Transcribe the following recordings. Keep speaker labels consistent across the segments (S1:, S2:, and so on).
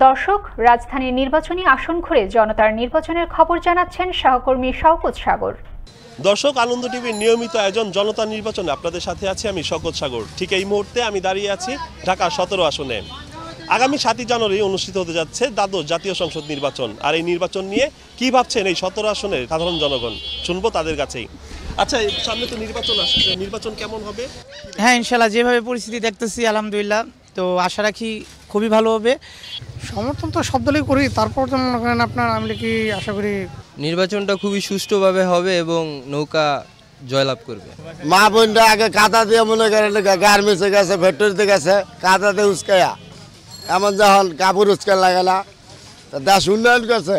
S1: দর্শক, রাজধানীর নির্বাচনী আসন ঘুরে জনতার নির্বাচনের খবর জানাচ্ছেন সহকর্মী শওকত সাগর।
S2: দর্শক, আনন্দ টিভির নিয়মিত আয়োজন জনতা নির্বাচনে আপনাদের সাথে আছি আমি শওকত সাগর। ঠিক এই মুহূর্তে আমি দাঁড়িয়ে আছি ঢাকা 17 আসনে। আগামী 7 জানুয়ারি অনুষ্ঠিত হতে যাচ্ছে দ্বাদশ জাতীয় সংসদ নির্বাচন। আর এই নির্বাচন নিয়ে কি ভাবছেন এই 17 আসনের সাধারণ জনগণ, শুনবো তাদের কাছেই। আচ্ছা, সামনে তো নির্বাচন আসছে, নির্বাচন কেমন হবে?
S3: হ্যাঁ, ইনশাল্লাহ যেভাবে পরিস্থিতি দেখতেছি আলহামদুলিল্লাহ, তো আশা রাখি খুবই ভালো হবে।
S4: সমর্থন তো সব দলই করি, তারপর তো মনে করেন আপনার আমি কি আশা করি
S5: নির্বাচনটা খুবই সুষ্ঠুভাবে হবে এবং নৌকা জয়লাভ করবে।
S6: মা বোনরা আগে কাদা দিয়ে মনে করেন গার্মেন্টসে গেছে, ফ্যাক্টরিতে গেছে, কাদাতে উস্কায়া এমন যখন কাপড় উস্কা লাগে না, দেশ উন্নয়ন করছে।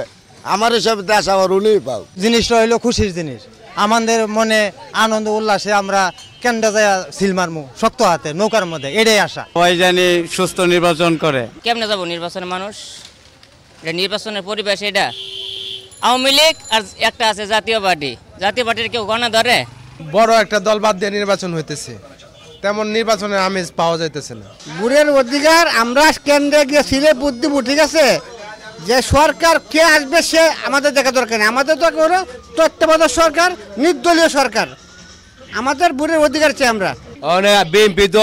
S6: আমার এসব দেশ আমার উন্নয়ন পাও।
S3: জিনিসটা হইলো খুশির জিনিস, আমাদের মনে আনন্দ উল্লাসে আমরা কেন্দ্রে যায় সিল মারমু শক্ত হাতে নৌকার মধ্যে, এটাই আশা।
S7: সবাই জানি সুস্থ নির্বাচন করে।
S8: কেমনে যাবো নির্বাচনের মানুষ, এটা নির্বাচনের পরিবেশ, এটা আওয়ামী লীগ আর একটা আছে জাতীয় পার্টির কেউ গণনা ধরে।
S9: বড় একটা দল বাদ দিয়ে নির্বাচন হইতেছে, তেমন নির্বাচনের আমেজ পাওয়া যাইতেছে না।
S4: বুড়ের অধিকার আমরা কেন্দ্রে গিয়ে সিলে বুদ্ধি ঠিক আছে, যে সরকার কে আসবে সে আমাদের দেখা দরকার নেই। আমাদের দরকার হলো তত্ত্বাবধায়ক সরকার, নির্দলীয় সরকার। আমাদের বুড়ের অধিকার চাই আমরা।
S9: বিএনপি তো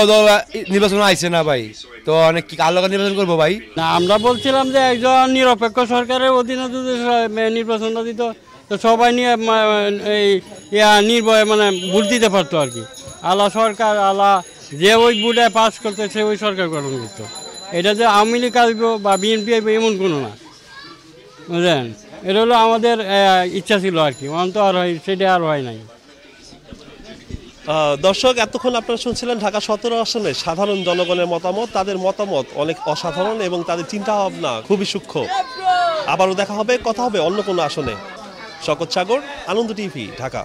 S9: নির্বাচন আইছে না ভাই, তো অনেক কি কালো নির্বাচন করবো ভাই
S7: না, আমরা বলছিলাম যে একজন নিরপেক্ষ সরকারের অধীনে যদি নির্বাচনটা দিত, তো সবাই নিয়ে এই নির্ভয়ে মানে ভোট দিতে পারতো আর কি। আলা সরকার আলা যে ওই ভোটে পাস করতেছে ওই সরকার গঠন করতো। এটা যে আওয়ামী লীগ আসবো বা বিএনপি আসবে এমন কোনো না, বুঝলেন। এটা হলো আমাদের ইচ্ছা ছিল আর কি, অন্ত আর হয় সেটা আর হয় নাই।
S2: দর্শক, এতক্ষণ আপনারা শুনছিলেন ঢাকা 17 আসনে সাধারণ জনগণের মতামত। তাদের মতামত অনেক অসাধারণ এবং তাদের চিন্তা ভাবনা খুবই সূক্ষ্ম। আবারও দেখা হবে, কথা হবে অন্য কোনো আসনে। শওকত সাগর, আনন্দ টিভি, ঢাকা।